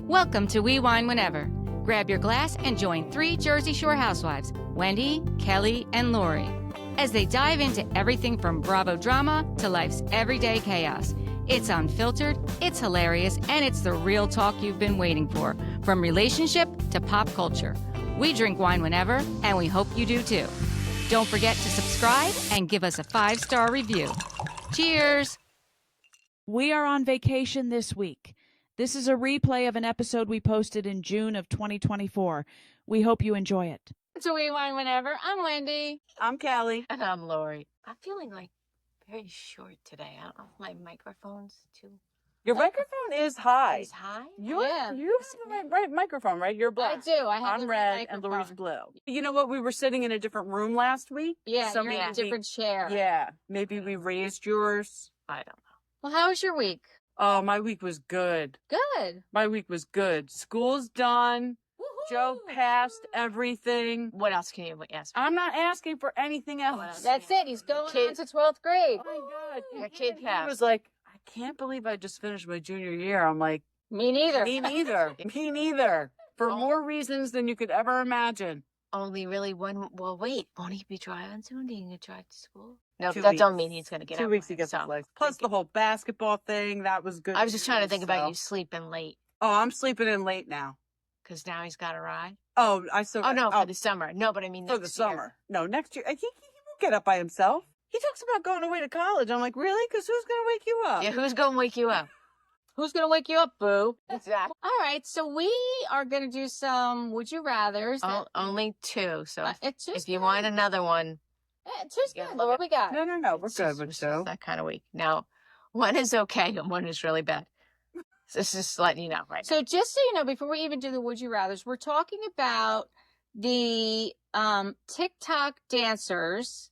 Welcome to We Wine Whenever. Grab your glass and join 3 Jersey Shore housewives, Wendy, Kelly, and Lori, as they dive into everything from Bravo drama to life's everyday chaos. It's unfiltered, it's hilarious, and it's the real talk you've been waiting for, from relationship to pop culture. We drink wine whenever, and we hope you do too. Don't forget to subscribe and give us a 5-star review. Cheers! We are on vacation this week. This is a replay of an episode we posted in June of 2024. We hope you enjoy it. So We Wine Whenever. I'm Wendy. I'm Kelly. And I'm Lori. I'm feeling like very short today. I don't know if my microphone's too... Your microphone is high. Is high? You Yeah. have the right microphone, right? You're black. I do. I have I'm the red and microphone. Lori's blue. You know what? We were sitting in a different room last week. Yeah, So you're in a maybe different chair. Yeah. Maybe we raised yours. I don't know. Well, how was your week? Oh, my week was good. Good. My week was good. School's done. Joe passed everything. What else can you ask? I'm not asking for anything else. That's it. He's going Kid- on to 12th grade. Oh my God. Your kid He passed. was like, I can't believe I just finished my junior year. I'm like, Me neither. me neither. Me neither. For Oh. more reasons than you could ever imagine. Only really one... Well, wait. Won't he be driving soon? Are you going to drive to school? No, 2 that don't weeks. mean he's going to get 2 out weeks he by gets his himself. legs. Plus the whole basketball thing, that was good. I was just trying to think about so- you sleeping late. Oh, I'm sleeping in late now. Because now he's got a ride. Oh, I still. Oh, no, for the summer. No, but I mean for next the year. summer. No, next year. He won't get up by himself. He talks about going away to college. I'm like, really? Because who's gonna wake you up? Yeah, who's going to wake you up? Who's going to wake you up, boo? Exactly. All right. So we are going to do some Would You Rathers. Only 2. So It's just if you want another one, It's just Yeah. good. What we got? No, we're it's good just- with it's Joe. just that kind of week. Now, one is okay and one is really bad. So it's just letting you know, right? So just so you know, before we even do the Would You Rathers, we're talking about the TikTok dancers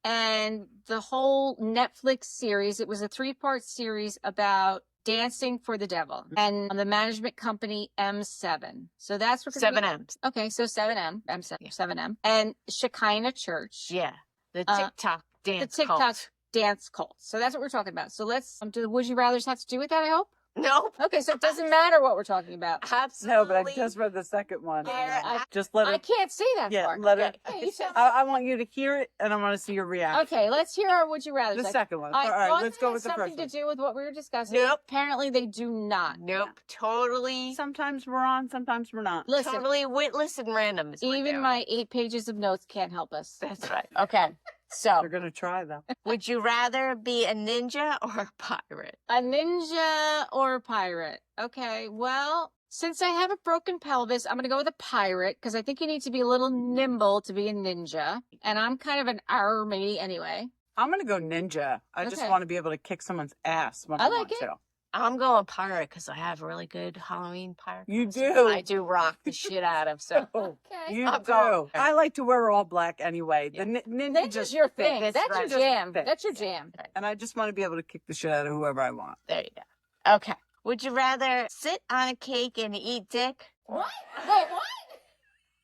and the whole Netflix series. It was a 3-part series about dancing for the devil and the management company M7. So that's what 7Ms. Okay, so 7M, M7, Yeah. 7M, and Shekinah Church. Yeah. The Uh, TikTok dance the TikTok cult. dance cult. So that's what we're talking about. So let's do the Would You Rathers have to do with that, I hope? Nope. Okay, so it doesn't matter what we're talking about. Absolutely. No, but I just read the second one. I- Just let I it. can't see that Yeah, far. let it. Okay, you tell me. I want you to hear it, and I want to see your reaction. Okay, let's hear our Would You Rather. The second one. I All right, thought let's they go had with the something first to one. do with what we were discussing. Nope. Apparently they do not. Nope. Totally. Sometimes we're on, sometimes we're not. Listen, Totally witless and random. Is what even they are. my 8 pages of notes can't help us. That's right. Okay, so We're gonna try though. Would you rather be a ninja or a pirate? a ninja or a pirate? Okay, well, since I have a broken pelvis, I'm going to go with a pirate because I think you need to be a little nimble to be a ninja. And I'm kind of an army anyway. I'm gonna go ninja. I just Okay. want to be able to kick someone's ass when I I like want it. to. I'm going pirate because I have a really good Halloween pirate. You costume do. I do rock the shit out of. So Oh, Okay. you I'm do. going. I like to wear all black anyway. Yeah. The ninja That's just your fits. thing. That's That's right. your jam. Fits. That's your jam. And I just want to be able to kick the shit out of whoever I want. there you go. Okay. Would you rather sit on a cake and eat dick? What? Wait, what?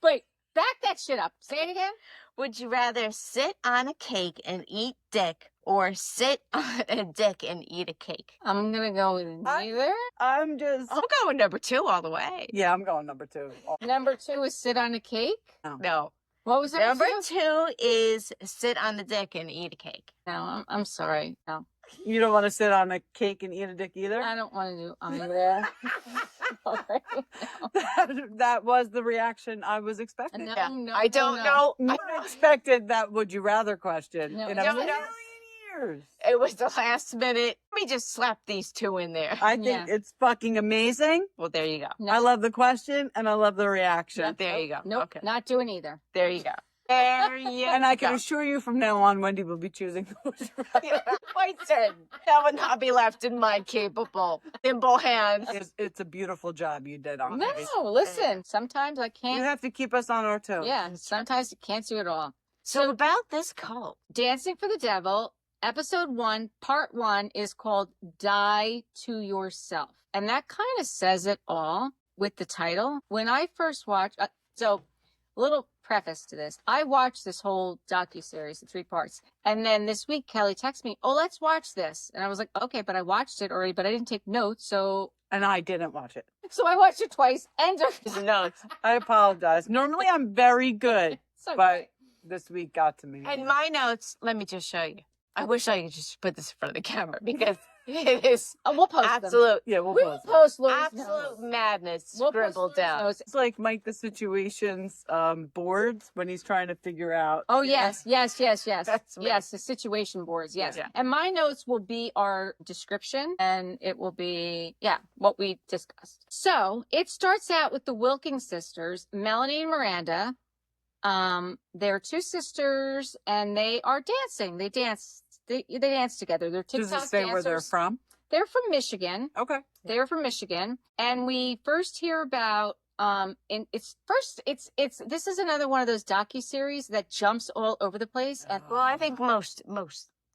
Wait, back that shit up. Say it again. Would you rather sit on a cake and eat dick or sit on a dick and eat a cake? I'm going to go with neither. I'm just. I'm going number 2 all the way. Yeah, I'm going number 2. Number 2 is sit on a cake. No. What was Number number 2? 2 is sit on the dick and eat a cake. No, I'm sorry. No, You don't want to sit on a cake and eat a dick either? I don't want to do either. Sorry. That was the reaction I was expecting. No, Yeah. no, I don't no. know. I expected that would you rather question No, in a no, million no. years. It was the last minute. Let me just slap these 2 in there. I think Yeah. it's fucking amazing. Well, there you go. No. I love the question and I love the reaction. There you go. Nope, Okay. not doing either. There you go. There you And I can go. assure you from now on, Wendy will be choosing the would you rather. I said that would not be left in my capable, nimble hands. It's a beautiful job you did on No, it. listen. Sometimes I You can't. have to keep us on our toes. Yeah, sometimes you can't do it all. So about this cult, Dancing for the Devil, episode 1, part 1 is called Die to Yourself. And that kind of says it all with the title. When I first watched, so little preface to this. I watched this whole docu-series, the 3 parts. And then this week, Kelly texted me, oh, let's watch this. And I was like, okay, but I watched it already, but I didn't take notes. So and I didn't watch it. So I watched it twice and No, I apologize. Normally I'm very good, So but this week got to me. and my notes, let me just show you. I wish I could just put this in front of the camera because it is we'll post them. absolute, Yeah, we'll We will post it. post Lori's absolute notes. madness We'll post scribbled Lori's down. notes. It's like Mike the Situation's boards when he's trying to figure out. Oh yes. That's me. Yes, the situation boards. Yes. Yeah. And my notes will be our description, and it will be what we discussed. So it starts out with the Wilking sisters, Melanie and Miranda. They're two sisters, and they are dancing. They dance. They dance together. They're TikTok Does it say where they're dancers. from? They're from Michigan. Okay. They're from Michigan, and we first hear about this is another one of those docu-series that jumps all over the place. And Well, I think most.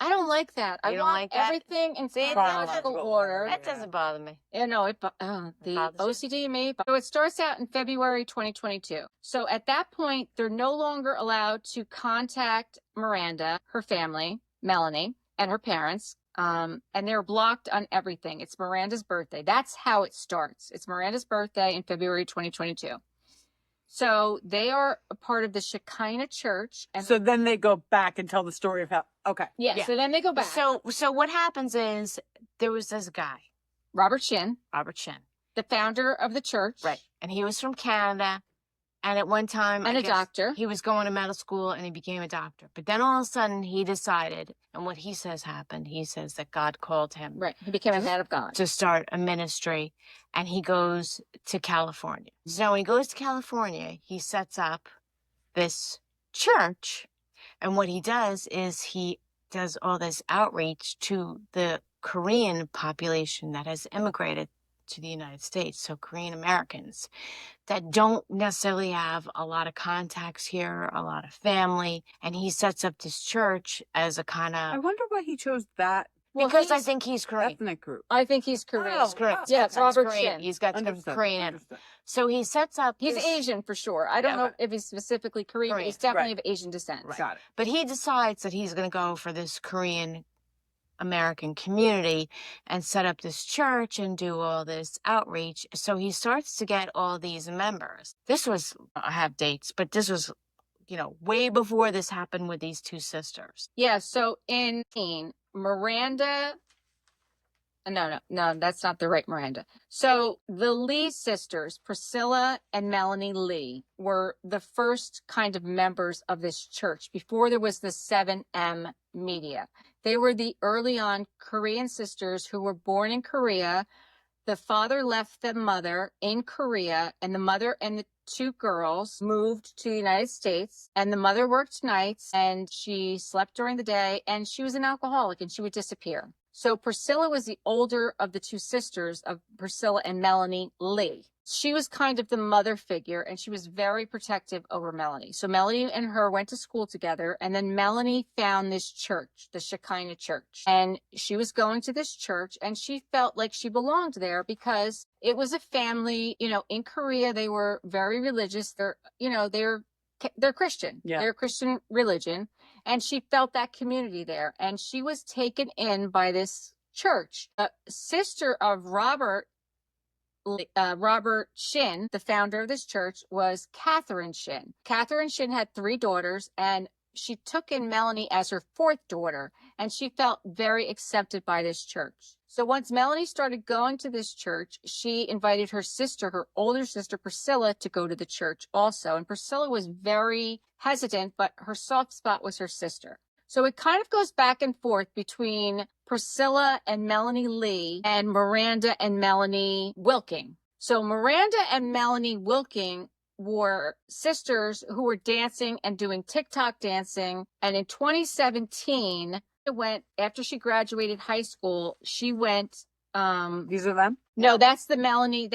I don't like that. I You don't want like that? everything in See, chronological order. That doesn't bother me. You know, the bothers you? OCD in me. So it starts out in February 2022. So at that point, they're no longer allowed to contact Miranda, her family, Melanie, and her parents. And they're blocked on everything. It's Miranda's birthday. That's how it starts. It's Miranda's birthday in February 2022. So they are a part of the Shekinah Church. And So then they go back and tell the story of how. Okay. Yeah. So then they go back. So what happens is there was this guy, Robert Shinn, Robert Shinn, the founder of the church. right? And he was from Canada. And at one time, And I a guess doctor. he was going to medical school and he became a doctor. But then all of a sudden he decided, and what he says happened, he says that God called him Right. He became a man of God. to start a ministry, and he goes to California. So when he goes to California, he sets up this church, and what he does is he does all this outreach to the Korean population that has immigrated to the United States, so Korean Americans that don't necessarily have a lot of contacts here, a lot of family, and he sets up this church as a kind I of, wonder why he chose that because I think he's Korean. ethnic group. I think he's Korean. Oh, He's Korean. oh, Yeah, okay. Robert Korean. Shinn. He's got some Understood, Korean in him. understood. So he sets up He's this- Asian for sure. I don't Yeah, know okay. if he's specifically Korean, but Korean, he's definitely right. of Asian descent. Right. Got it. But he decides that he's going to go for this Korean American community and set up this church and do all this outreach. So he starts to get all these members. This was, I have dates, but this was, way before this happened with these two sisters. Yeah, so in Miranda, no, that's not the right Miranda. So the Lee sisters, Priscilla and Melanie Lee, were the first kind of members of this church before there was the 7M media. They were the early on Korean sisters who were born in Korea. The father left the mother in Korea, and the mother and the two girls moved to the United States, and the mother worked nights and she slept during the day, and she was an alcoholic and she would disappear. So Priscilla was the older of the two sisters of Priscilla and Melanie Lee. She was kind of the mother figure, and she was very protective over Melanie. So Melanie and her went to school together, and then Melanie found this church, the Shekinah Church. And she was going to this church, and she felt like she belonged there because it was a family, in Korea, they were very religious. They're Christian. Yeah. They're a Christian religion. And she felt that community there. And she was taken in by this church. A sister of Robert Shinn, the founder of this church, was Catherine Shinn. Catherine Shinn had 3 daughters, and she took in Melanie as her 4th daughter, and she felt very accepted by this church. So once Melanie started going to this church, she invited her sister, her older sister, Priscilla, to go to the church also. And Priscilla was very hesitant, but her soft spot was her sister. So it kind of goes back and forth between Priscilla and Melanie Lee and Miranda and Melanie Wilking. So Miranda and Melanie Wilking were sisters who were dancing and doing TikTok dancing. And in 2017, after she graduated high school, she went, These are them? no, that's Melanie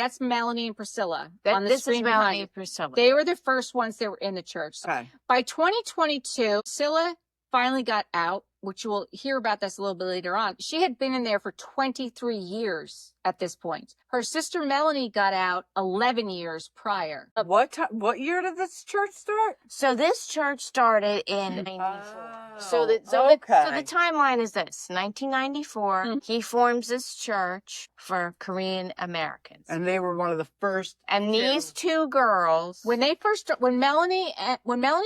and Priscilla on the This is screen Melanie behind you. and Priscilla. They were the first ones that were in the church. Okay. By 2022, Priscilla finally got out, which we'll hear about this a little bit later on. She had been in there for 23 years. at this point. Her sister Melanie got out 11 years prior. What year did this church start? So this church started in 94. So the timeline is this: 1994. He forms this church for Korean Americans, And they were one of the first. and these two girls, When Melanie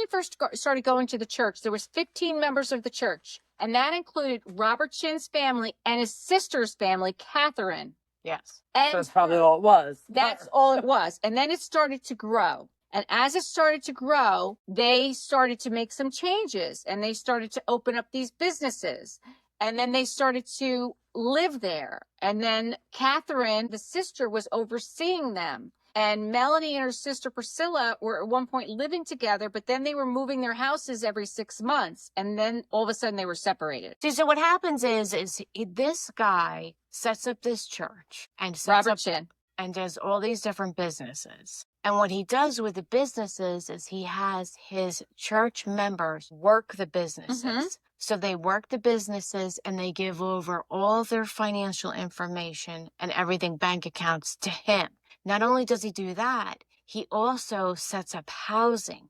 first started going to the church, there was 15 members of the church, and that included Robert Shinn's family and his sister's family, Catherine. yes, And That's probably all it was. that's all it was. And then it started to grow. And as it started to grow, they started to make some changes, and they started to open up these businesses. And then they started to live there. And then Catherine, the sister, was overseeing them. And Melanie and her sister Priscilla were at one point living together, but then they were moving their houses every 6 months. And then all of a sudden they were separated. See, so what happens is this guy sets up this church and Robert Shinn. and does all these different businesses. And what he does with the businesses is he has his church members work the businesses. So they work the businesses and they give over all their financial information and everything, bank accounts, to him. Not only does he do that, he also sets up housing.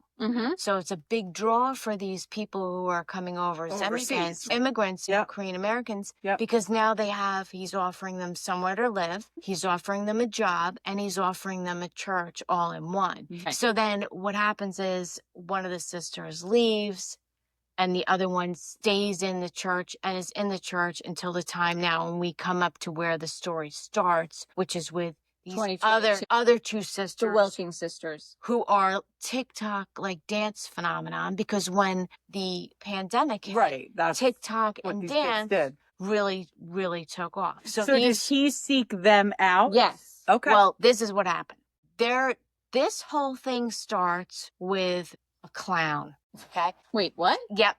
So it's a big draw for these people who are coming over as immigrants, Korean Americans, because now he's offering them somewhere to live, he's offering them a job, and he's offering them a church all in one. So then what happens is one of the sisters leaves, and the other one stays in the church and is in the church until the time now when we come up to where the story starts, which is with these other two sisters, The Wilking sisters. who are TikTok like dance phenomenon, because when the pandemic hit, That's TikTok what and these kids dance did. really took off. So did he seek them out? Yes. Okay. Well, this is what happened. This whole thing starts with a clown. Okay. Wait, what? Yep.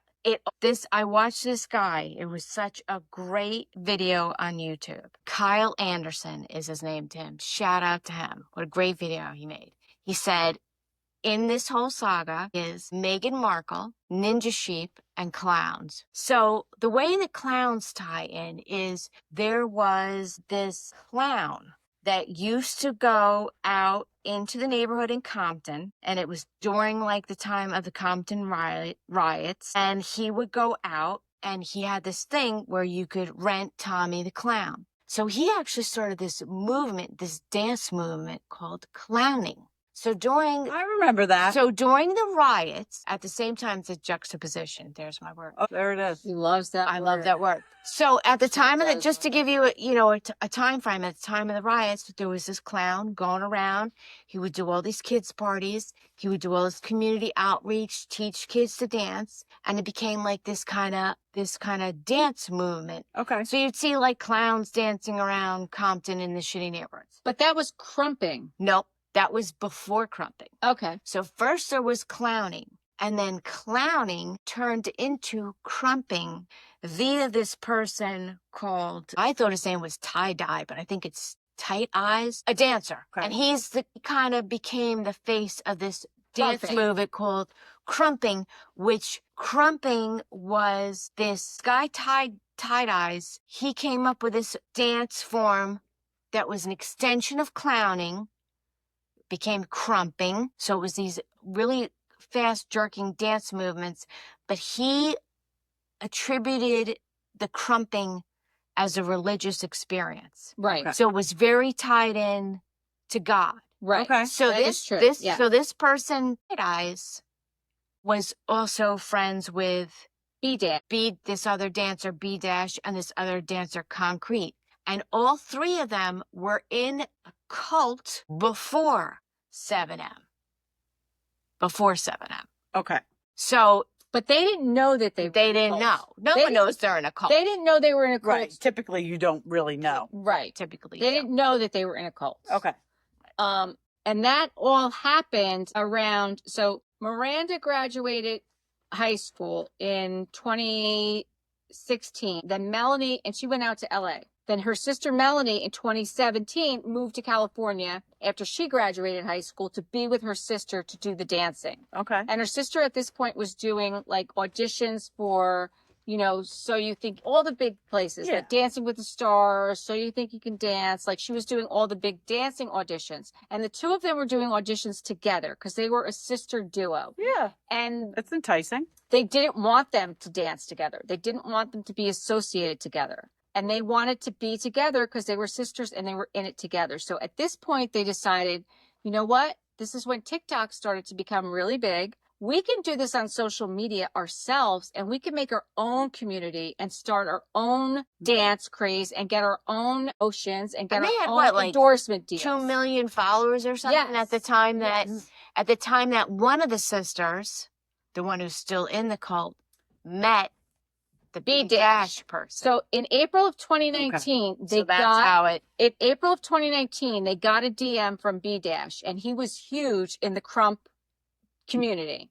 I watched this guy. It was such a great video on YouTube. Kyle Anderson is his name, Tim. Shout out to him. What a great video he made. He said, in this whole saga is Meghan Markle, Ninja Sheep, and clowns. So the way the clowns tie in is there was this clown that used to go out into the neighborhood in Compton, and it was during like the time of the Compton riots, and he would go out and he had this thing where you could rent Tommy the Clown. So he actually started this movement, this dance movement called clowning. So I remember that. So during the riots, at the same time, it's a juxtaposition. There's my word. Oh, there it is. He loves that I word. love that word. So at the time of just to give you a time frame, at the time of the riots, there was this clown going around. He would do all these kids parties. He would do all this community outreach, teach kids to dance, and it became like this kind of dance movement. Okay. So you'd see like clowns dancing around Compton in the shitty neighborhoods. But that was crumping. Nope, that was before crumping. Okay. So first there was clowning, and then clowning turned into crumping via this person called, I thought his name was Tie-Dye, but I think it's Tight Eyes, a dancer. Okay. And he kind of became the face of this dance movement called crumping, which crumping was this guy Tie-Dyes. He came up with this dance form that was an extension of clowning, became crumping. So it was these really fast jerking dance movements, but he attributed the crumping as a religious experience. Right. Okay. So it was very tied in to God. Right. Okay. So That is true. so this person, Eyes, was also friends with this other dancer, B Dash, and this other dancer, Concrete. And all three of them were in a cult before 7M. Before 7M. Okay. So But they didn't know that they didn't know. No one knows they're in a cult. They didn't know they were in a cult. Right. Typically, you don't really know. Right. Typically. They didn't know that they were in a cult. Okay. And that all happened around, so Miranda graduated high school in 2016. Then Melanie, and she went out to LA. Then her sister Melanie in 2017 moved to California after she graduated high school to be with her sister to do the dancing. Okay. And her sister at this point was doing like auditions for you know, So You Think, all the big places, Yeah. like Dancing with the Stars, So You Think You Can Dance. Like she was doing all the big dancing auditions. And the two of them were doing auditions together because they were a sister duo. Yeah. And That's enticing. they didn't want them to dance together. They didn't want them to be associated together. And they wanted to be together because they were sisters and they were in it together. So at this point, they decided, you know what? This is when TikTok started to become really big. We can do this on social media ourselves, and we can make our own community and start our own dance craze and get our own oceans and get And they our had, own what, like, endorsement deals. 2 million followers or something Yes. at the time that Yes. one of the sisters, the one who's still in the cult, met the B-dash person. So in April of 2019, they So that's got how it. in April of 2019, they got a DM from B-dash, and he was huge in the Crump community.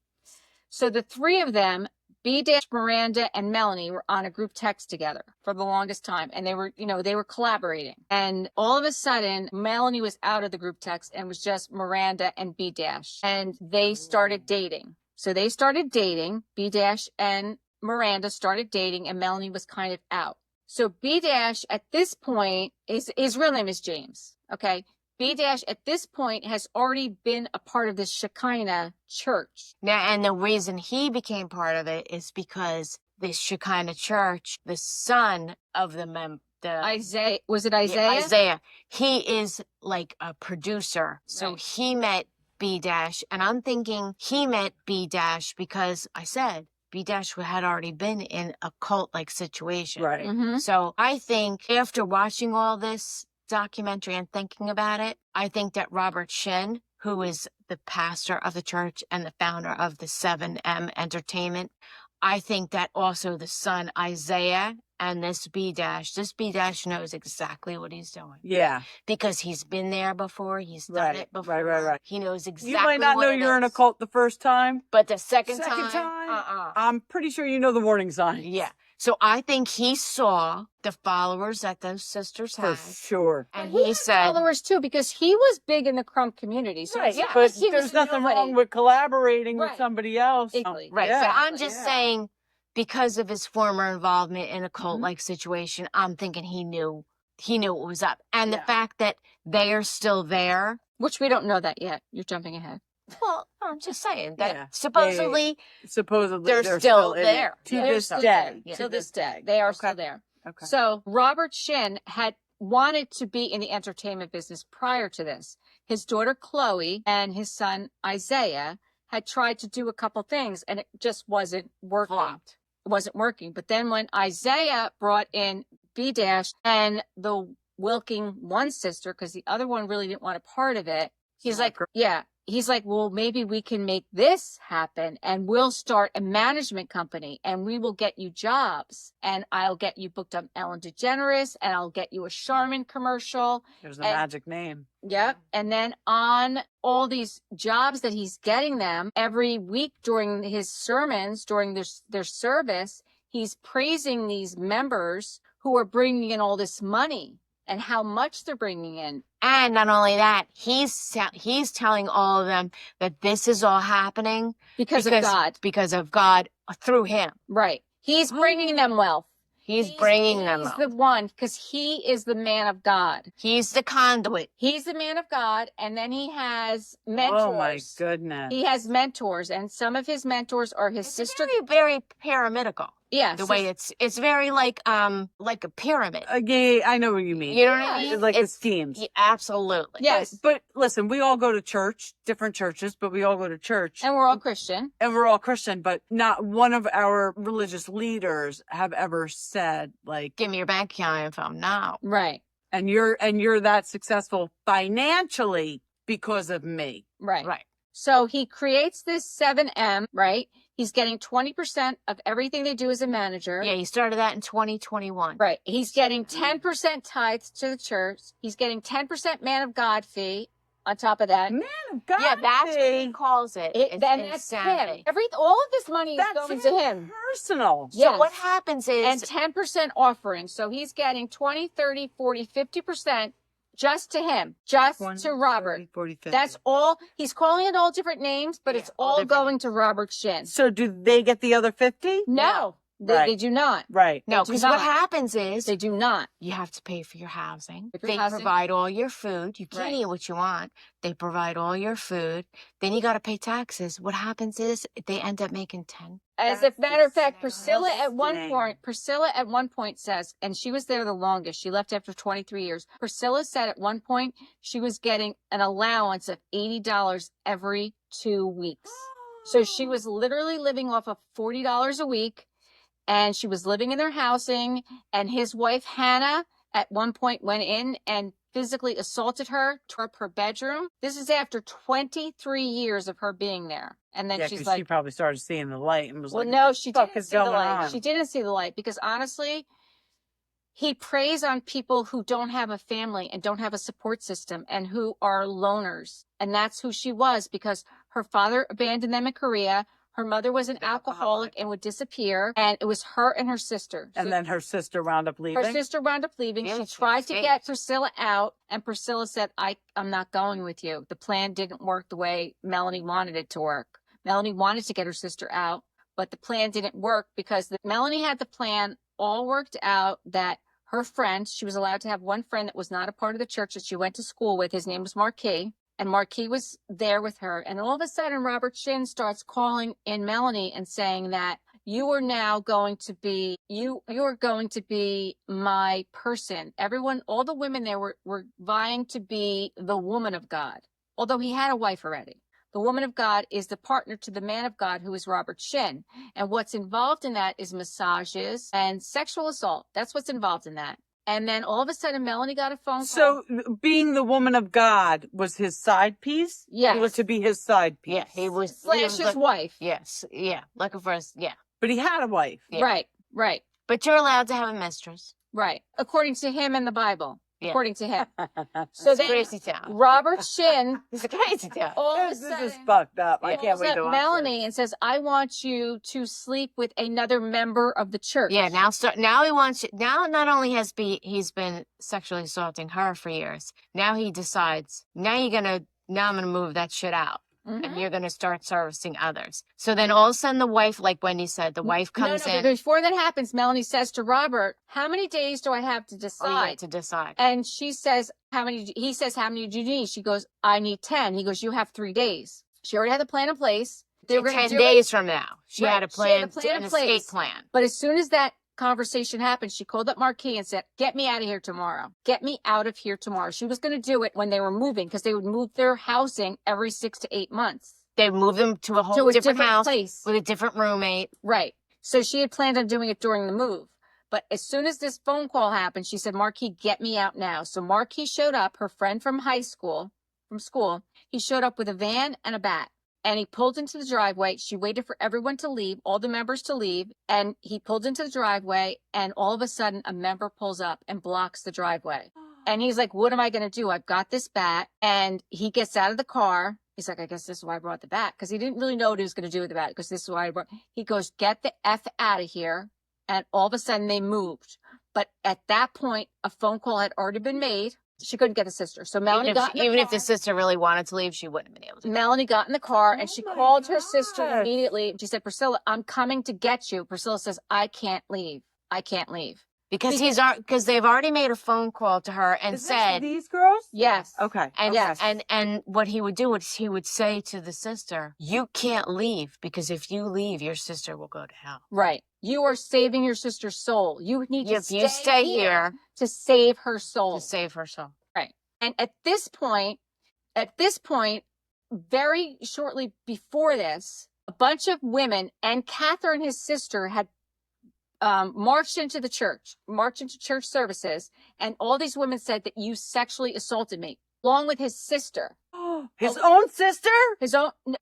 So the three of them, B-dash, Miranda, and Melanie, were on a group text together for the longest time. And they were, you know, they were collaborating. And all of a sudden, Melanie was out of the group text and was just Miranda and B-dash. And they started dating. So they started dating. B-dash and Miranda started dating, and Melanie was kind of out. So B-dash at this point, his real name is James. Okay. B-dash at this point has already been a part of the Shekinah Church. Now, and the reason he became part of it is because this Shekinah Church, the son of Isaiah, was it Yeah, Isaiah? Isaiah, he is like a producer. So Right. he met B-dash, and I'm thinking he met B-dash because I said B-dash had already been in a cult-like situation. Right. Mm-hmm. So I think after watching all this documentary and thinking about it, I think that Robert Shinn, who is the pastor of the church and the founder of the 7M Entertainment, I think that also the son Isaiah and this B-dash knows exactly what he's doing. Yeah. Because he's been there before, he's done it before. Right. He knows exactly You might not what know it you're in a is. cult the first time. But the second Second time, time, I'm pretty sure you know the warning signs. Yeah. So I think he saw the followers that those sisters For had. sure. And he he had said, followers too, because he was big in the Crump community. So Right. yeah, But he was there's nothing nobody. wrong with collaborating Right. with somebody else. Exactly. right. Yeah. But I'm just Yeah. saying, because of his former involvement in a cult-like situation, I'm thinking he knew what was up. And the Yeah. fact that they are still there. Which we don't know that yet. You're jumping ahead. Well, I'm just saying that Yeah. supposedly Supposedly they're still in it there. to Yeah. this They're still day. there. Yeah. To this day. They are still there. Okay. So Robert Shinn had wanted to be in the entertainment business prior to this. His daughter Chloe and his son Isaiah had tried to do a couple things, and it just wasn't working. flopped. It wasn't working. But then when Isaiah brought in B-dash and the Wilking one sister, because the other one really didn't want a part of it, he's like, well, maybe we can make this happen, and we'll start a management company, and we will get you jobs, and I'll get you booked on Ellen DeGeneres, and I'll get you a Charmin commercial. There's a And- magic name. Yep. And then on all these jobs that he's getting them every week during his sermons, during their service, he's praising these members who are bringing in all this money and how much they're bringing in. And not only that, he's telling all of them that this is all happening Because of God. Because of God through him. Right. He's bringing them wealth. He's bringing them He's up. the one, because he is the man of God. He's the conduit. He's the man of God, and then he has mentors. Oh my goodness. He has mentors, and some of his mentors are his sister. Very, very pyramidical. Yeah. The way it's very like a pyramid. Yeah, I know what you mean. You know what I mean? It's like the schemes. Yeah, absolutely. Yes. But listen, we all go to church, different churches, but we all go to church. And we're all Christian. And we're all Christian, but not one of our religious leaders have ever said, like, Give me your bank account info. No. Right. and you're that successful financially because of me. Right. Right. So he creates this 7M, right? He's getting 20% of everything they do as a manager. Yeah, he started that in 2021. Right. He's getting 10% tithes to the church. He's getting 10% man of God fee on top of that. Man of God. Yeah, that's what he calls it. It's Then that's him. insanity. All of this money is going to him. Personal. Yeah. So what happens is And 10% offering. So he's getting 20, 30, 40, 50% just to him, just 20, to Robert. 30, 40, 50. That's all. He's calling it all different names, but Yeah, it's all all different. going to Robert Shinn. So do they get the other 50? No. They do not. Right. No, do because what not. happens is They do not. you have to pay for your housing. For They housing. provide all your food. You can't Right. eat what you want. They provide all your food. Then you got to pay taxes. What happens is they end up making 10. As a matter of fact, disgusting. Priscilla at one point says, and she was there the longest. She left after 23 years. Priscilla said at one point she was getting an allowance of $80 every 2 weeks. So she was literally living off of $40 a week, and she was living in their housing. And his wife, Hannah, at one point went in and physically assaulted her, tore up her bedroom. This is after 23 years of her being there. And then she's like, she probably started seeing the light and was well, like, no, "What she the fuck didn't is see the going light. on?" She didn't see the light because honestly, he preys on people who don't have a family and don't have a support system and who are loners. And that's who she was because her father abandoned them in Korea. Her mother was an alcoholic and would disappear. And it was her and her sister. And then her sister wound up leaving. Her sister wound up leaving. Yeah, She she tried to escaped. get Priscilla out, and Priscilla said, I'm not going with you. The plan didn't work the way Melanie wanted it to work. Melanie wanted to get her sister out, but the plan didn't work because Melanie had the plan all worked out that her friend, she was allowed to have one friend that was not a part of the church that she went to school with. His name was Marquis. And Marquis was there with her. And all of a sudden, Robert Shinn starts calling in Melanie and saying that you are now going to be, you are going to be my person. Everyone, all the women there were vying to be the woman of God, although he had a wife already. The woman of God is the partner to the man of God, who is Robert Shinn. And what's involved in that is massages and sexual assault. That's what's involved in that. And then all of a sudden, Melanie got a phone call. So being the woman of God was his side piece? Yes. He was to be his side piece. Yeah, he was His wife. Yes, yeah, looking for us. Yeah, But he had a wife. Yeah. Right. but you're allowed to have a mistress. Right. According to him in the Bible. Yeah. According to him. So then Crazy town. Robert Shinn, It's a crazy town. all of a This sudden, is fucked up. I Yeah. can't wait to calls up watch Melanie and says, I want you to sleep with another member of the church. Yeah, now he wants you. Now not only he's been sexually assaulting her for years. Now he decides. Now I'm gonna move that shit out. Mhm. And you're going to start servicing others. So then all of a sudden the wife, like Wendy said, the wife comes No, in. but before that happens, Melanie says to Robert, how many days do I have to Oh, you decide? have to decide. And she says, he says, how many do you need? She goes, I need 10. He goes, you have 3 days. She already had the plan in place. They were going to 10 do it. days from now. She Right, had a she had plan, a plan in an place. escape plan. But as soon as that conversation happened, she called up Marquis and said, get me out of here tomorrow. Get me out of here tomorrow. She was going to do it when they were moving because they would move their housing every 6 to 8 months. They moved them to a whole To a different house place. with a different roommate. Right. So she had planned on doing it during the move. But as soon as this phone call happened, she said, Marquis, get me out now. So Marquis showed up, her friend from school. He showed up with a van and a bat. And he pulled into the driveway. She waited for everyone to leave, all the members to leave. And he pulled into the driveway. And all of a sudden, a member pulls up and blocks the driveway. And he's like, what am I going to do? I've got this bat. And he gets out of the car. He's like, I guess this is why I brought the bat. Because he didn't really know what he was going to do with the bat. Because this is why I brought. He goes, get the F out of here. And all of a sudden, they moved. But at that point, a phone call had already been made. She couldn't get the sister. So Melanie Even if the sister really wanted to leave, she wouldn't have been able to. Melanie got in the car and Oh she my called her sister God. immediately. She said, Priscilla, I'm coming to get you. Priscilla says, I can't leave. I can't leave. Because they've already made a phone call to her and Is this said, these girls? Yes. Okay. and Yes. and what he would do is he would say to the sister, you can't leave because if you leave, your sister will go to hell. Right. You are saving your sister's soul. You need to If you stay here to save her soul. to save her soul. And at this point, very shortly before this, a bunch of women and Catherine, his sister, had marched into church services. And all these women said that you sexually assaulted me, along with his sister. His own sister?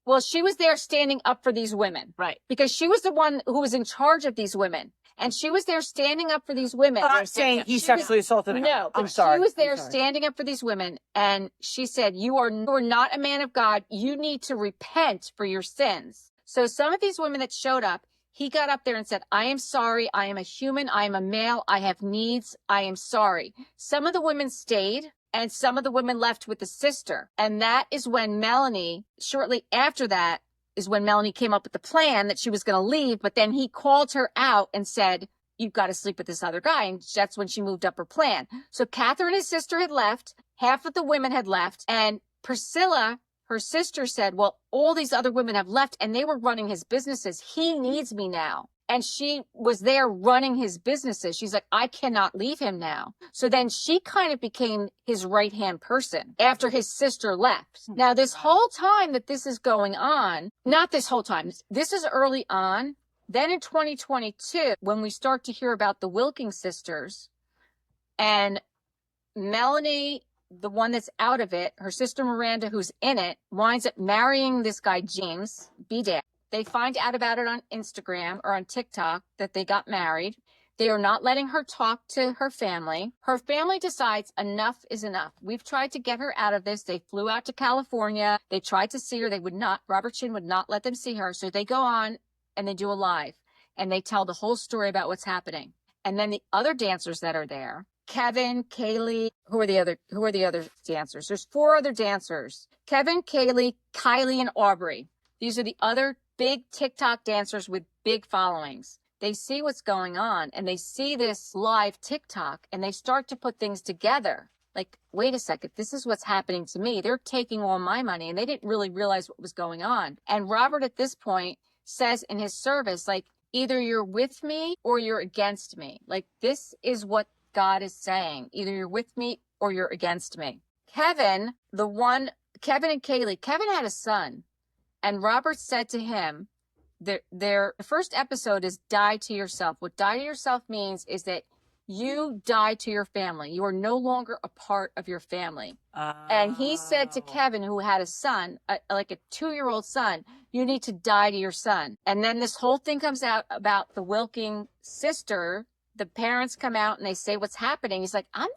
Well, she was there standing up for these women. Right. Because she was the one who was in charge of these women. And she was there standing up for these women. I'm not saying he sexually assaulted her. No, I'm but sorry. she was there I'm sorry. standing up for these women. And she said, you are not a man of God. You need to repent for your sins. So some of these women that showed up, he got up there and said, I am sorry. I am a human. I am a male. I have needs. I am sorry. Some of the women stayed. And some of the women left with the sister. And that is when Melanie, shortly after that, is when Melanie came up with the plan that she was going to leave, but then he called her out and said, you've got to sleep with this other guy. And that's when she moved up her plan. So Catherine and his sister had left. Half of the women had left. And Priscilla, her sister, said, well, all these other women have left and they were running his businesses. He needs me now. And she was there running his businesses. She's like, I cannot leave him now. So then she kind of became his right-hand person after his sister left. Now, this whole time that this is going on, not this whole time, this is early on. Then in 2022, when we start to hear about the Wilking sisters, and Melanie, the one that's out of it, her sister Miranda, who's in it, winds up marrying this guy, James B. They find out about it on Instagram or on TikTok that they got married. They are not letting her talk to her family. Her family decides enough is enough. We've tried to get her out of this. They flew out to California. They tried to see her. They would not. Robert Shinn would not let them see her. So they go on and they do a live and they tell the whole story about what's happening. And then the other dancers that are there, Kevin, Kaylee, who are the other dancers? There's 4 other dancers. Kevin, Kaylee, Kylie, and Aubrey. These are the other big TikTok dancers with big followings. They see what's going on and they see this live TikTok and they start to put things together. Like, wait a second, this is what's happening to me. They're taking all my money and they didn't really realize what was going on. And Robert at this point says in his service, like, either you're with me or you're against me. Like, this is what God is saying. Either you're with me or you're against me. Kevin and Kaylee, Kevin had a son. And Robert said to him, the first episode is die to yourself. What die to yourself means is that you die to your family. You are no longer a part of your family. And he said to Kevin, who had a son, like a 2-year-old son, you need to die to your son. And then this whole thing comes out about the Wilking sister. The parents come out and they say what's happening. He's like, I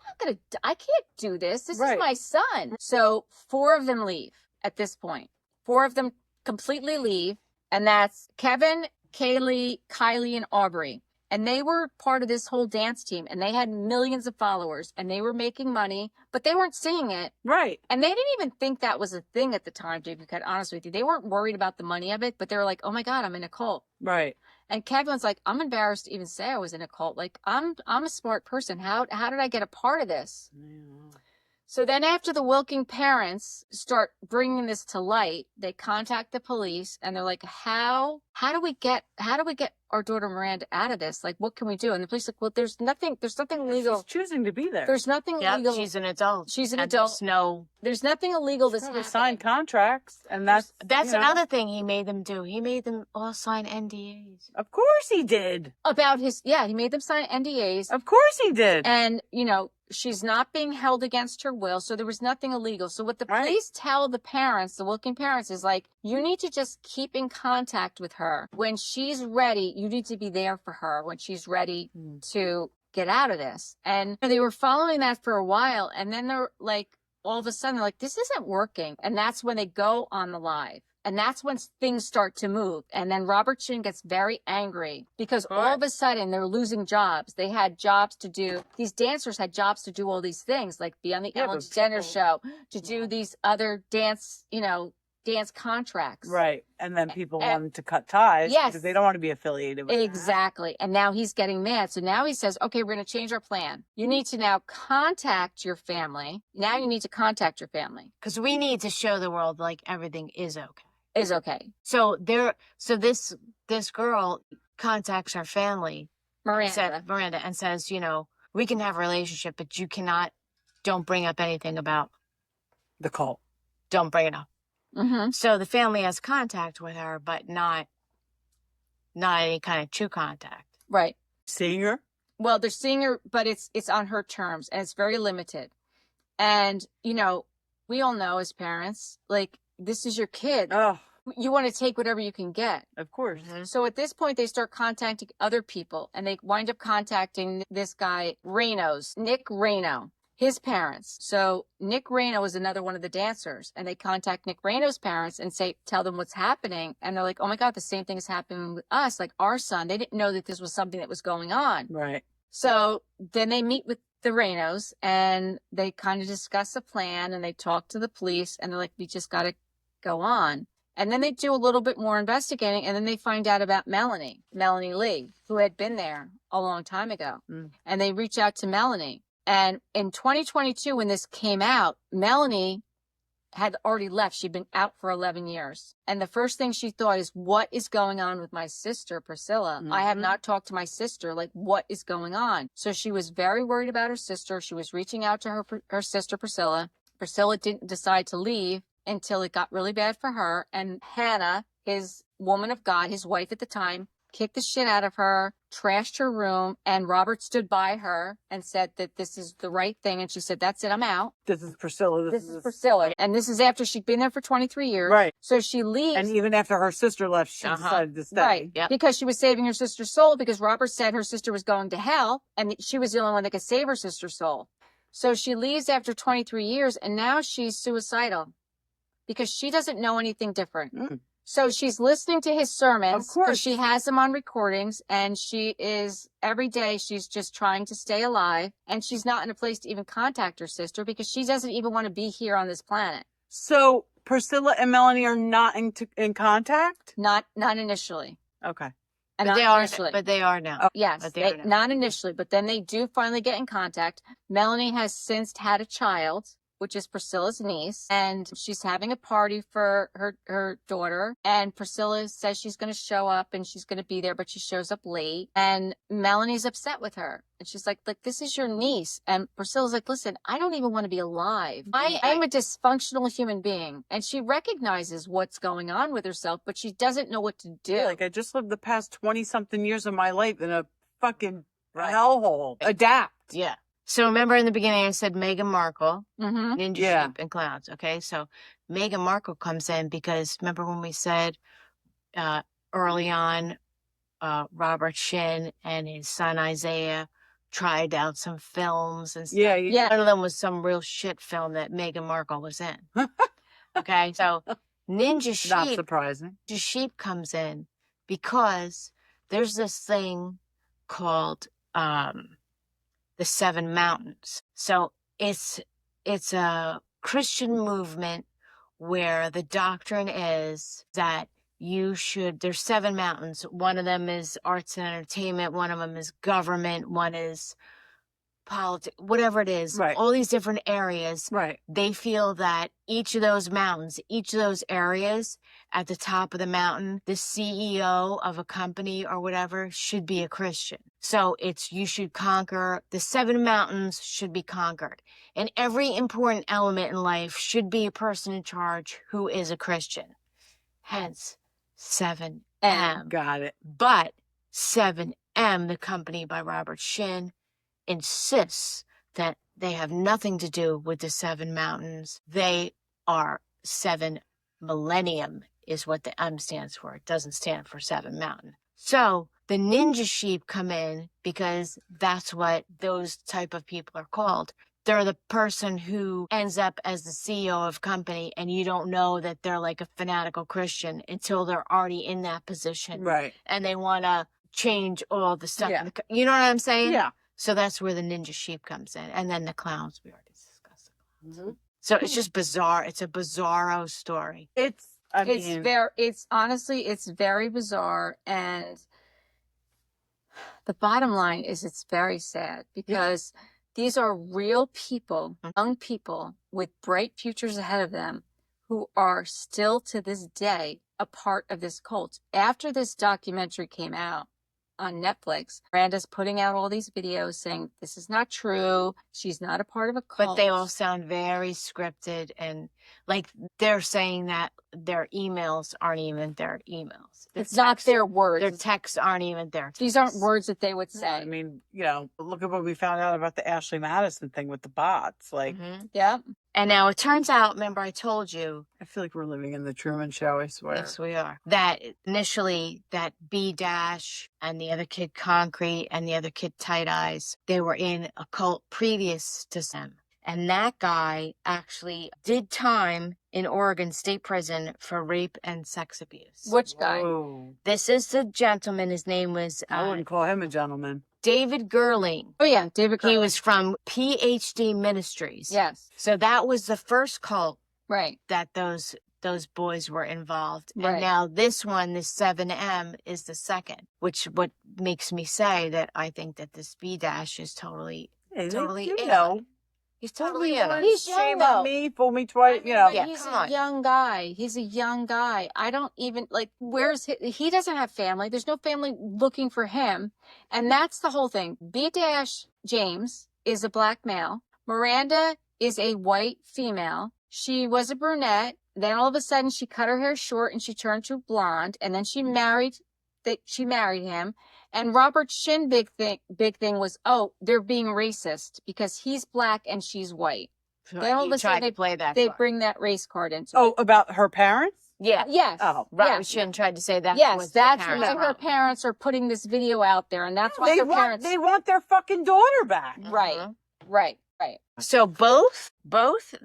can't do this. This is my son. So 4 of them leave at this point. 4 of them completely leave, and that's Kevin, Kaylee, Kylie, and Aubrey. And they were part of this whole dance team, and they had millions of followers, and they were making money, but they weren't seeing it. Right. And they didn't even think that was a thing at the time, to be quite honest with you. They weren't worried about the money of it, but they were like, oh my God, I'm in a cult. Right. And Kevin's like, I'm embarrassed to even say I was in a cult. Like, I'm a smart person. How did I get a part of this? Yeah. So then after the Wilking parents start bringing this to light, they contact the police and they're like, how do we get our daughter Miranda out of this? Like, what can we do? And the police are like, well, there's nothing illegal. She's choosing to be there. There's nothing illegal. She's an adult. She's an adult. There's nothing illegal that's happening. Signed contracts, and that's another thing he made them do. He made them all sign NDAs. Of course he did. He made them sign NDAs. Of course he did. And, she's not being held against her will, so there was nothing illegal. So what the police tell the parents, the Wilking parents, is like, you need to just keep in contact with her. When she's ready, you need to be there for her when she's ready to get out of this. And they were following that for a while, and then they're like, all of a sudden, they're like, this isn't working. And that's when they go on the live. And that's when things start to move. And then Robert Shinn gets very angry because all of a sudden they're losing jobs. They had jobs to do. These dancers had jobs to do all these things, like be on the Ellen DeGeneres show, to do these other dance contracts. Right. And then people wanted to cut ties because they don't want to be affiliated with Exactly. And now he's getting mad. So now he says, okay, we're going to change our plan. You need to now contact your family. Now you need to contact your family. Because we need to show the world like everything is okay. Is okay. So this girl contacts her family, Miranda, and says, we can have a relationship, but don't bring up anything about the cult. Don't bring it up. Mm-hmm. So the family has contact with her, but not any kind of true contact. Right. Seeing her? Well, they're seeing her, but it's on her terms and it's very limited. And, we all know as parents, like, this is your kid. Oh. You want to take whatever you can get. Of course. Mm-hmm. So at this point, they start contacting other people and they wind up contacting this guy, Nick Reno, his parents. So Nick Reno is another one of the dancers and they contact Nick Reno's parents and tell them what's happening. And they're like, oh my God, the same thing is happening with us. Like our son, they didn't know that this was something that was going on. Right. So then they meet with the Renos and they kind of discuss a plan and they talk to the police and they're like, we just got to go on. And then they do a little bit more investigating, and then they find out about Melanie Lee, who had been there a long time ago. And they reach out to Melanie. And in 2022, when this came out, Melanie had already left. She'd been out for 11 years. And the first thing she thought is, what is going on with my sister, Priscilla? I have not talked to my sister. Like, what is going on? So she was very worried about her sister. She was reaching out to her sister, Priscilla. Priscilla didn't decide to leave until it got really bad for her. And Hannah, his woman of God, his wife at the time, kicked the shit out of her, trashed her room, and Robert stood by her and said that this is the right thing. And she said, that's it, I'm out. This is Priscilla. This is Priscilla. And this is after she'd been there for 23 years. Right. So she leaves. And even after her sister left, she decided to stay. Right. Yep. Because she was saving her sister's soul, because Robert said her sister was going to hell, and she was the only one that could save her sister's soul. So she leaves after 23 years, and now she's suicidal because she doesn't know anything different. So she's listening to his sermons. Of course. She has them on recordings, and she is, every day, she's just trying to stay alive, and she's not in a place to even contact her sister because she doesn't even want to be here on this planet. So Priscilla and Melanie are not in contact? Not initially. Okay. And But not they are. initially. But they are now. Oh, Yes, But they are now. not initially, but then they do finally get in contact. Melanie has since had a child, which is Priscilla's niece, and she's having a party for her daughter. And Priscilla says she's going to show up and she's going to be there, but she shows up late. And Melanie's upset with her. And she's like, this is your niece. And Priscilla's like, listen, I don't even want to be alive. I'm a dysfunctional human being. And she recognizes what's going on with herself, but she doesn't know what to do. Yeah, like, I just lived the past 20-something years of my life in a fucking hellhole. Adapt. Yeah. So remember in the beginning I said Meghan Markle, Mm-hmm. Ninja Sheep and Clowns. Okay, so Meghan Markle comes in because remember when we said early on, Robert Shinn and his son Isaiah tried out some films and stuff. Yeah. One of them was some real shit film that Meghan Markle was in. Okay, so Ninja Not Sheep. surprising. Ninja Sheep comes in because there's this thing called the Seven Mountains. So it's a Christian movement where the doctrine is that there's 7 mountains. One of them is arts and entertainment. One of them is government. One is politics, whatever it is. Right. All these different areas. Right. They feel that each of those mountains, each of those areas at the top of the mountain, the CEO of a company or whatever should be a Christian. So you should conquer, the 7 mountains should be conquered. And every important element in life should be a person in charge who is a Christian. Hence, 7M. Got it. But 7M, the company by Robert Shinn, insists that they have nothing to do with the 7 mountains. They are 7 millennium is what the M stands for. It doesn't stand for 7 mountain. So the Ninja Sheep come in because that's what those type of people are called. They're the person who ends up as the CEO of company, and you don't know that they're like a fanatical Christian until they're already in that position. Right. And they want to change all the stuff. Yeah. You know what I'm saying? Yeah. So that's where the Ninja Sheep comes in. And then the clowns, we already discussed the clowns. So it's just bizarre. It's a bizarro story. It's very bizarre. And the bottom line is it's very sad because these are real people, young people with bright futures ahead of them who are still to this day a part of this cult. After this documentary came out on Netflix, Miranda's putting out all these videos saying this is not true. She's not a part of a cult. But they all sound very scripted, and like they're saying that their emails aren't even their emails. It's not their words. Their texts aren't even their texts. These aren't words that they would say. I mean, look at what we found out about the Ashley Madison thing with the bots. Like, Yeah. And now it turns out, remember I told you. I feel like we're living in the Truman Show, I swear. Yes, we are. That initially, that B-Dash and the other kid Concrete and the other kid Tight Eyes, they were in a cult previous to them. And that guy actually did time in Oregon State Prison for rape and sex abuse. Which guy? Whoa. This is the gentleman. His name was I wouldn't call him a gentleman. David Gerling. Oh, yeah, David He Gerling. was from PhD Ministries. Yes. So that was the first cult Right. that those those boys were involved. Right. And now this one, this 7M, is the second, which what makes me say that I think that this B dash is totally Hey, totally you in know. on it. He's totally Totally in on it. He's young, shame though. on me, fool me twice, you know. But Yeah, he's come a on. young guy. He's a young guy. I don't even, like, where's he doesn't have family. There's no family looking for him. And that's the whole thing. B dash James is a black male. Miranda is a white female. She was a brunette. Then all of a sudden she cut her hair short and she turned to blonde. And then she married him. And Robert Shinn big thing was, oh, they're being racist because he's black and she's white. Then all of a sudden they bring that race card into it. Oh, about her parents? Yeah. Yes. Oh, Robert yes. Shinn tried to say that. Yes, that's the why her parents are putting this video out there, and that's why They want their fucking daughter back. Right, right. So both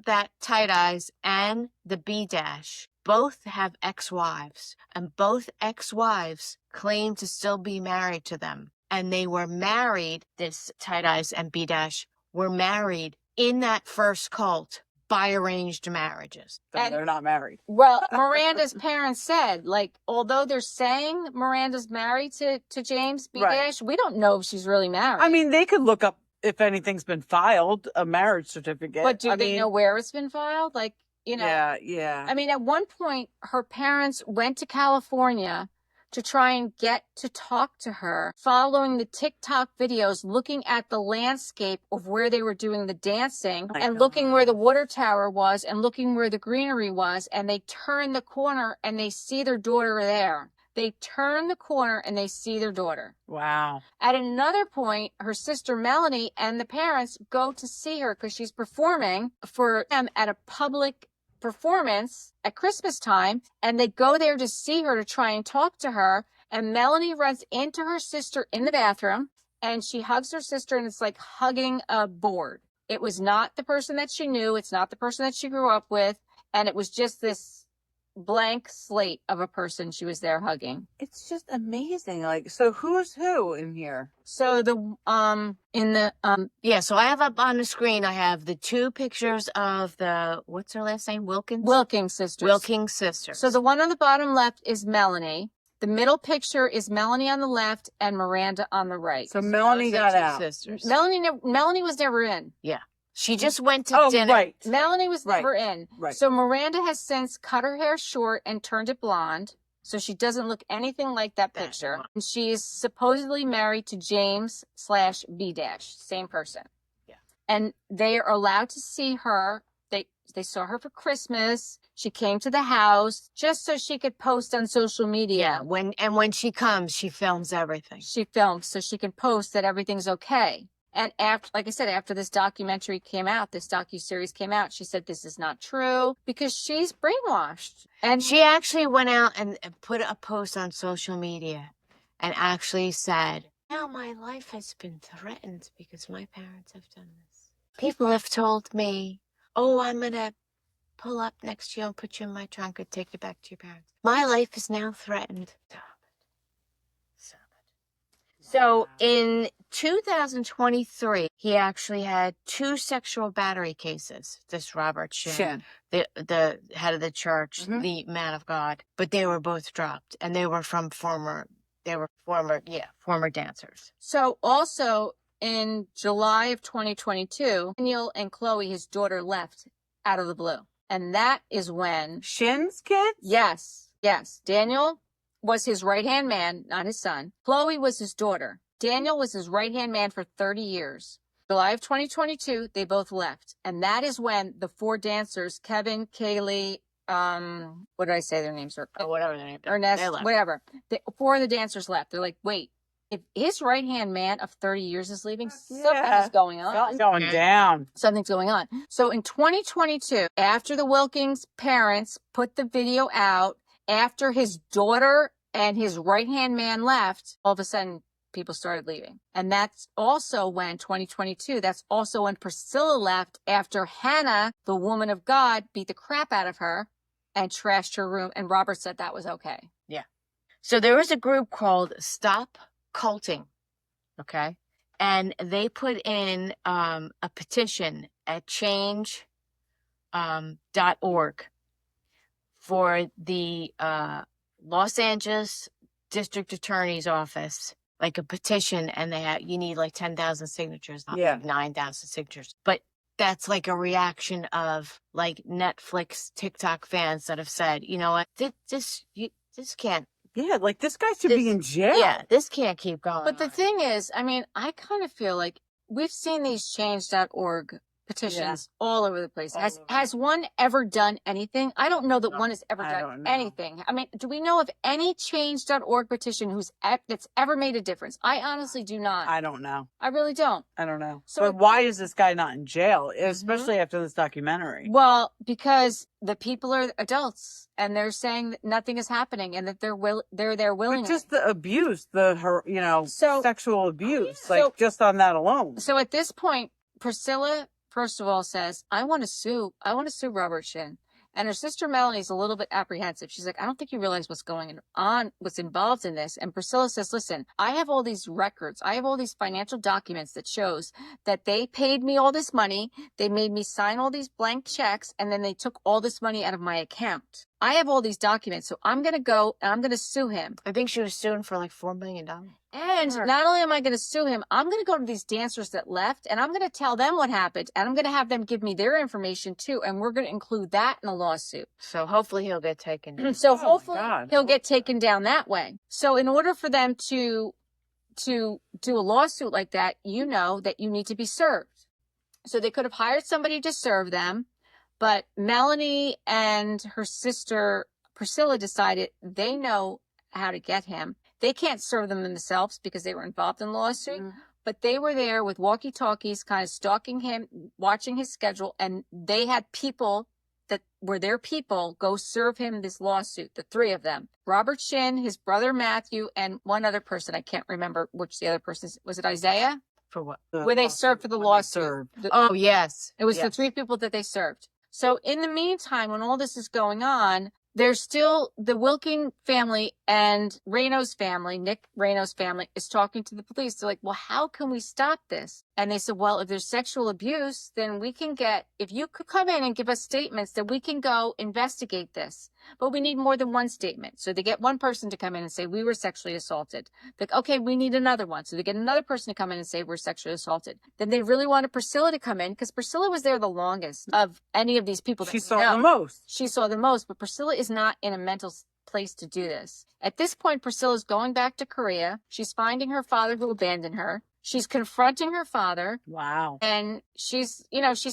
that tight eyes and the B dash both have ex-wives, and both ex-wives claim to still be married to them. And they were married, this tight eyes and B dash were married in that first cult by arranged marriages. And they're not married. Well, Miranda's parents said, like, although they're saying Miranda's married to James B. Right. Dash, we don't know if she's really married. I mean, they could look up if anything's been filed, a marriage certificate. But do they know where it's been filed? Like, you know. Yeah. I mean, at one point, her parents went to California to try and get to talk to her, following the TikTok videos, looking at the landscape of where they were doing the dancing and looking where the water tower was and looking where the greenery was. And they turn the corner and they see their daughter there. They turn the corner and they see their daughter. Wow. At another point, her sister Melanie and the parents go to see her because she's performing for them at a public performance at Christmas time, and they go there to see her to try and talk to her. And Melanie runs into her sister in the bathroom and she hugs her sister, and it's like hugging a board. It was not the person that she knew. It's not the person that she grew up with. And it was just this blank slate of a person she was there hugging. It's just amazing. Like, so who's who in here? So so I have up on the screen, I have the two pictures of the, what's her last name? Wilking sisters. Wilking sisters. So the one on the bottom left is Melanie. The middle picture is Melanie on the left and Miranda on the right. So Melanie got out. Sisters. Melanie was never in. Yeah. She just went to dinner. Right. Melanie was never in. Right. So Miranda has since cut her hair short and turned it blonde. So she doesn't look anything like that picture. And she is supposedly married to James/B dash, same person. Yeah. And they are allowed to see her. They saw her for Christmas. She came to the house just so she could post on social media. Yeah. When she comes, she films everything. She films so she can post that everything's okay. And after, like I said, after this documentary came out, this docu-series came out, she said this is not true because she's brainwashed. And she actually went out and put a post on social media and actually said, now my life has been threatened because my parents have done this. People have told me, oh, I'm going to pull up next to you and put you in my trunk and take you back to your parents. My life is now threatened. Stop it. So in 2023, he actually had 2 sexual battery cases, this Robert Shinn. The head of the church, the man of God, but they were both dropped, and they were from former dancers. So also in July of 2022, Daniel and Chloe, his daughter, left out of the blue. And that is when Shinn's kids? Yes. Daniel was his right-hand man, not his son. Chloe was his daughter. Daniel was his right-hand man for 30 years. July of 2022, they both left. And that is when the 4 dancers, Kevin, Kaylee, what did I say their names are? Whatever their names are. Ernest, whatever. 4 of the dancers left. They're like, wait, if his right-hand man of 30 years is leaving, something is going on. Something's going down. Something's going on. So in 2022, after the Wilkins parents put the video out, after his daughter and his right-hand man left, all of a sudden, people started leaving. And that's also when 2022, that's also when Priscilla left after Hannah, the woman of God, beat the crap out of her and trashed her room. And Robert said that was okay. Yeah. So there was a group called Stop Culting. Okay. And they put in a petition at change.org for the Los Angeles District Attorney's Office, like a petition, and you need like 10,000 signatures, not Yeah. like 9,000 signatures. But that's like a reaction of like Netflix, TikTok fans that have said, you know what, this can't. Yeah, like this guy should be in jail. Yeah, this can't keep going. But the thing is, I mean, I kind of feel like we've seen these change.org petitions all over the place. Has one ever done anything? I don't know that one has ever done anything. I mean, do we know of any change.org petition that's ever made a difference? I honestly do not. I don't know. I really don't. I don't know. So but why is this guy not in jail, especially after this documentary? Well, because the people are adults and they're saying that nothing is happening and that they're there willingly. But just the abuse, sexual abuse, so, just on that alone. So at this point, Priscilla, first of all, says, I want to sue Robert Shinn. And her sister Melanie's a little bit apprehensive. She's like, I don't think you realize what's going on, what's involved in this. And Priscilla says, listen, I have all these records. I have all these financial documents that shows that they paid me all this money. They made me sign all these blank checks. And then they took all this money out of my account. I have all these documents. So I'm going to go and I'm going to sue him. I think she was suing for like $4 million. And not only am I going to sue him, I'm going to go to these dancers that left and I'm going to tell them what happened. And I'm going to have them give me their information too. And we're going to include that in the lawsuit. So hopefully he'll get taken down. So hopefully he'll get taken down that way. So in order for them to do a lawsuit like that, you know that you need to be served. So they could have hired somebody to serve them. But Melanie and her sister Priscilla decided they know how to get him. They can't serve them themselves because they were involved in the lawsuit, but they were there with walkie-talkies, kind of stalking him, watching his schedule, and they had people that were their people go serve him this lawsuit, the three of them. Robert Shinn, his brother Matthew, and one other person. I can't remember which the other person is. Was it Isaiah? For what? Where they served for the lawsuit. Oh, yes. It was the three people that they served. So in the meantime, when all this is going on, there's still the Wilking family and Reno's family, Nick Reno's family, is talking to the police. They're like, well, how can we stop this? And they said, well, if there's sexual abuse, then we can if you could come in and give us statements, then we can go investigate this. But we need more than one statement. So they get one person to come in and say, we were sexually assaulted. Like, okay, we need another one. So they get another person to come in and say, we're sexually assaulted. Then they really wanted Priscilla to come in because Priscilla was there the longest of any of these people. She saw the most. She saw the most, but Priscilla is not in a mental place to do this. At this point, Priscilla's going back to Korea. She's finding her father who abandoned her. She's confronting her father. Wow. And she's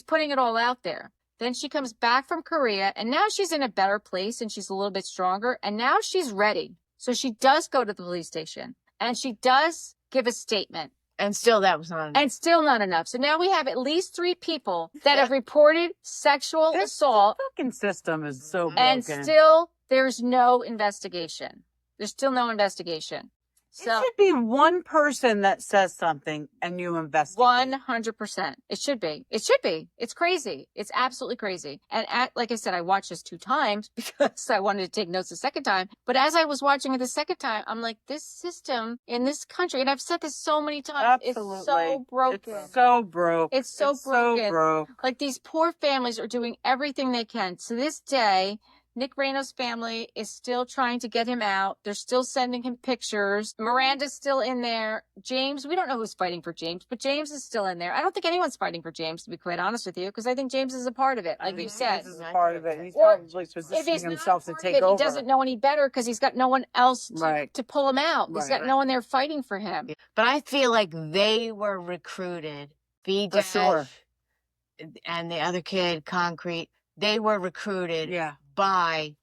putting it all out there. Then she comes back from Korea and now she's in a better place and she's a little bit stronger and now she's ready. So she does go to the police station and she does give a statement. And still that was not enough. And still not enough. So now we have at least 3 people that have reported sexual assault. The fucking system is so broken. And still there's no investigation. There's still no investigation. So it should be one person that says something and you investigate. 100%. It should be. It should be. It's crazy. It's absolutely crazy. And like I said, I watched this 2 times because I wanted to take notes the second time. But as I was watching it the second time, I'm like, this system in this country, and I've said this so many times, Absolutely. it's so broken. It's so broke. It's so broken. So broke. Like these poor families are doing everything they can. To this day, Nick Reno's family is still trying to get him out. They're still sending him pictures. Miranda's still in there. James, we don't know who's fighting for James, but James is still in there. I don't think anyone's fighting for James, to be quite honest with you, because I think James is a part of it, like you said. James is a part of it. He's Or probably if positioning he's himself to not a part take of it, over. he doesn't know any better because he's got no one else Right. to pull him out. He's got no one there fighting for him. But I feel like they were recruited. For sure. And the other kid, Concrete, they were recruited by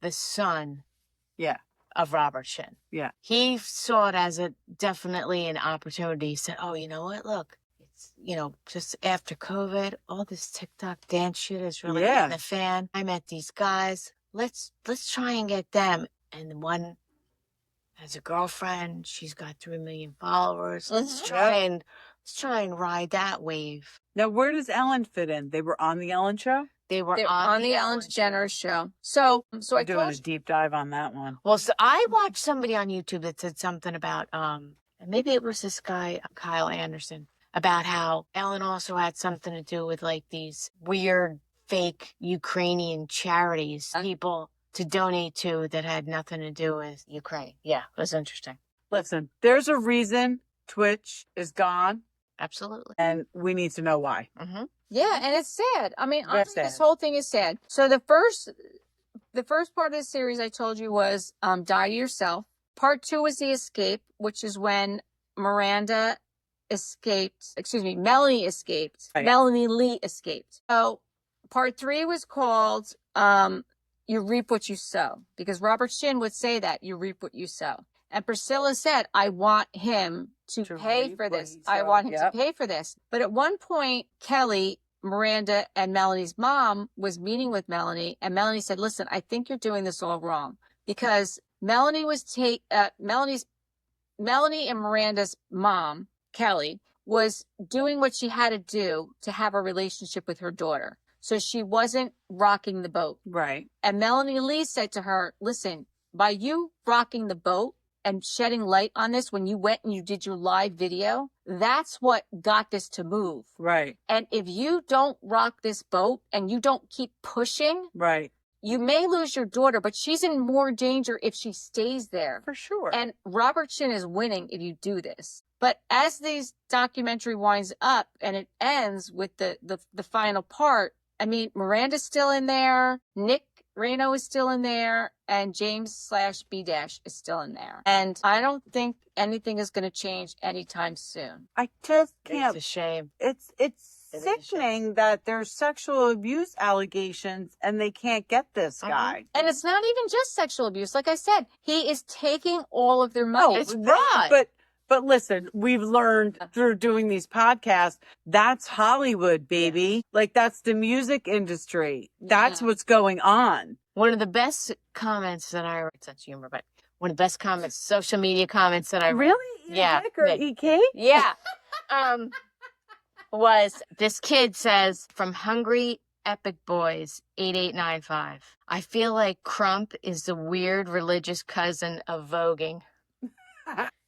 the son of Robert Shinn. Yeah. He saw it as definitely an opportunity. He said, oh, you know what? Look, it's, just after COVID, all this TikTok dance shit is really hitting the fan. I met these guys. Let's try and get them. And one has a girlfriend. She's got 3 million followers. Let's try and ride that wave. Now, where does Ellen fit in? They were on the Ellen show? They're on the Ellen DeGeneres show. So I'm doing a deep dive on that one. Well, so I watched somebody on YouTube that said something about, maybe it was this guy, Kyle Anderson, about how Ellen also had something to do with like these weird, fake Ukrainian charities, people to donate to that had nothing to do with Ukraine. Yeah, it was interesting. Listen, there's a reason Twitch is gone, Absolutely. and we need to know why. Mm-hmm. Yeah, and it's sad. I mean, Very honestly, this sad. whole thing is sad. So the first part of the series I told you was Die to Yourself. Part 2 was The Escape, which is when Melanie escaped. Right. Melanie Lee escaped. So part 3 was called You Reap What You Sow, because Robert Shinn would say that you reap what you sow. And Priscilla said, I want him to pay reap for what this. he I sowed. want him Yep. to pay for this. But at one point, Kelly, Miranda, and Melanie's mom was meeting with Melanie, and Melanie said, listen, I think you're doing this all wrong, because Melanie and Miranda's mom, Kelly, was doing what she had to do to have a relationship with her daughter. So she wasn't rocking the boat. Right. And Melanie Lee said to her, listen, by you rocking the boat and shedding light on this when you went and you did your live video, that's what got this to move. Right. And if you don't rock this boat and you don't keep pushing, Right. you may lose your daughter, but she's in more danger if she stays there. For sure. And Robert Shinn is winning if you do this. But as this documentary winds up and it ends with the final part, I mean, Miranda's still in there, Nick Reno is still in there, and James/B- is still in there. And I don't think anything is going to change anytime soon. I just can't. It's a shame. It's It is a shame. sickening that there's sexual abuse allegations and they can't get this guy. And it's not even just sexual abuse. Like I said, he is taking all of their money. It's fraud. But listen, we've learned through doing these podcasts, that's Hollywood, baby. Like, that's the music industry. That's what's going on. One of the best comments that I read, such humor, but one of the best comments, social media comments that I read. Really? Eat Yeah. a dick or eat cake? Yeah. Was this kid says, from Hungry Epic Boys 8895, I feel like Crump is the weird religious cousin of voguing.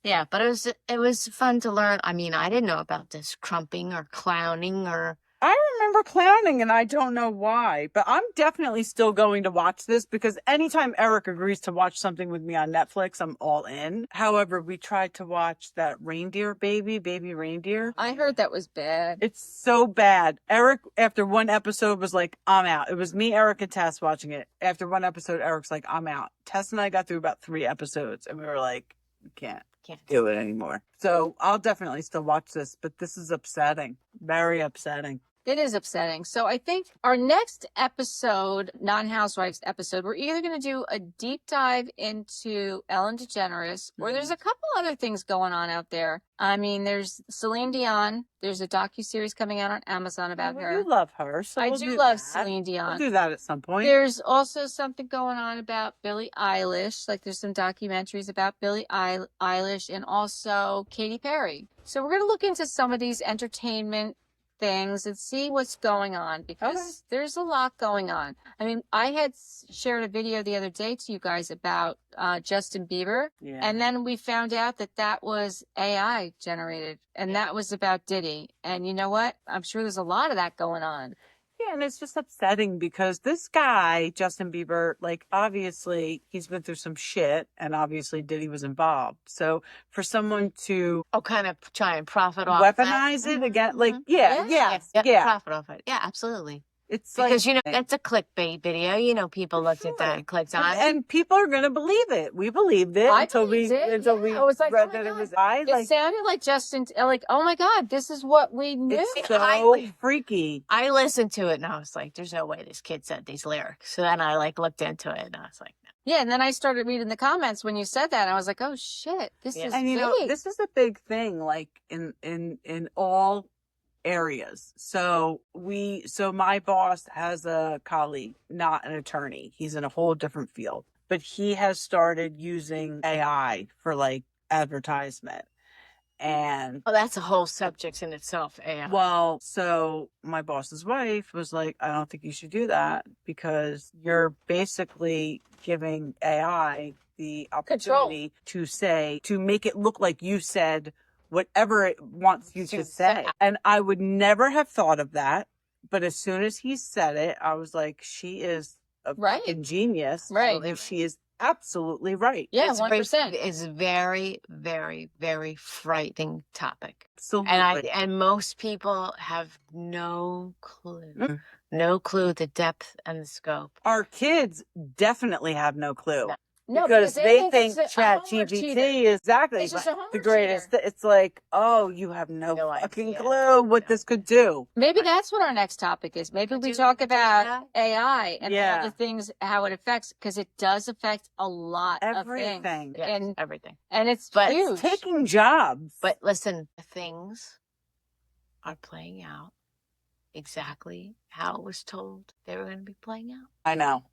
Yeah, but it was fun to learn. I mean, I didn't know about this crumping or clowning or... I remember clowning and I don't know why, but I'm definitely still going to watch this because anytime Eric agrees to watch something with me on Netflix, I'm all in. However, we tried to watch that reindeer baby reindeer. I heard that was bad. It's so bad. Eric, after one episode, was like, I'm out. It was me, Eric, and Tess watching it. After one episode, Eric's like, I'm out. Tess and I got through about 3 episodes and we were like, we can't do it anymore. So I'll definitely still watch this, but this is upsetting. Very upsetting. It is upsetting. So I think our next episode, Non-Housewives episode, we're either going to do a deep dive into Ellen DeGeneres, or there's a couple other things going on out there. I mean, there's Celine Dion. There's a docu-series coming out on Amazon about her. You love her. So I we'll do do love that. Celine Dion. We'll do that at some point. There's also something going on about Billie Eilish. Like there's some documentaries about Billie Eilish and also Katy Perry. So we're going to look into some of these entertainment things and see what's going on because there's a lot going on. I mean, I had shared a video the other day to you guys about Justin Bieber, and then we found out that was AI generated, and that was about Diddy. And you know what? I'm sure there's a lot of that going on. Yeah, and it's just upsetting because this guy, Justin Bieber, like, obviously he's been through some shit and obviously Diddy was involved. So for someone to kind of try and profit off weaponize it again, like, yeah, profit off it. Yeah, absolutely. It's because, like, that's a clickbait video. You know, people looked at that and clicked on it. And people are going to believe it. We believed it until we I was like, read that it was I. It sounded like Justin, like, oh my God, this is what we knew. It's so freaky. I listened to it and I was like, there's no way this kid said these lyrics. So then I looked into it and I was like, no. Yeah, and then I started reading the comments when you said that. And I was like, oh shit, this is and big. This is a big thing, like in all areas. So my boss has a colleague, not an attorney. He's in a whole different field, but he has started using AI for like advertisement. And that's a whole subject in itself, AI. Well, so my boss's wife was like, I don't think you should do that because you're basically giving AI the opportunity to make it look like you said whatever it wants you to say. And I would never have thought of that. But as soon as he said it, I was like, she is Right. fucking genius. Right. So she is absolutely right. Yeah, It's 1%. It's a very, very, very frightening topic. Absolutely. And most people have no clue. Mm. No clue the depth and the scope. Our kids definitely have no clue. No, because they think it's a homework ChatGPT cheater. is exactly It's just a homework the greatest. cheater. It's like, oh, you have no No fucking idea. clue what this could do. Maybe that's what our next topic is. Maybe we talk about AI and all the things, how it affects, because it does affect a lot of Everything. things. Yes, everything. And it's But huge. It's taking jobs. But listen, things are playing out exactly how it was told they were going to be playing out. I know.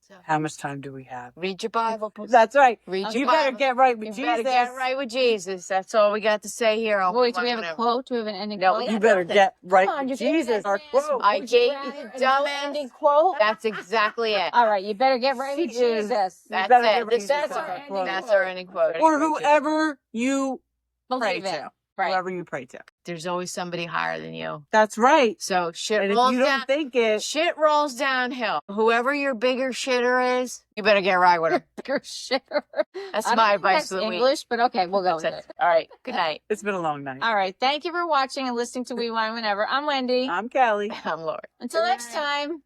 So How much time do we have? read your Bible. That's right. Read You your better Bible. get right with You Jesus. better get right with Jesus. That's all we got to say here. On Wait, do we have a whatever. quote? Do we have an ending No, quote? You better get right Come on, with you gave Jesus. that Our man quote. I Would you gave rather you and dumbass. no ending quote. That's exactly it. All right, you better get right with She is. Jesus. That's better it. get right with That's Jesus. our Our ending quote. That's our ending quote. Or whoever you pray Believe to. it. Right. Whoever you pray to. There's always somebody higher than you. That's right. So shit And if rolls you down. don't think it, Shit rolls downhill. Whoever your bigger shitter is, you better get right with him. Bigger shitter. That's I don't my think advice that's for the week. English, but okay, we'll go with That's it. it. All right. Good night. it's been a long night. All right, thank you for watching and listening to We Wine Whenever. I'm Wendy. I'm Kelly. I'm Lord. Until next time.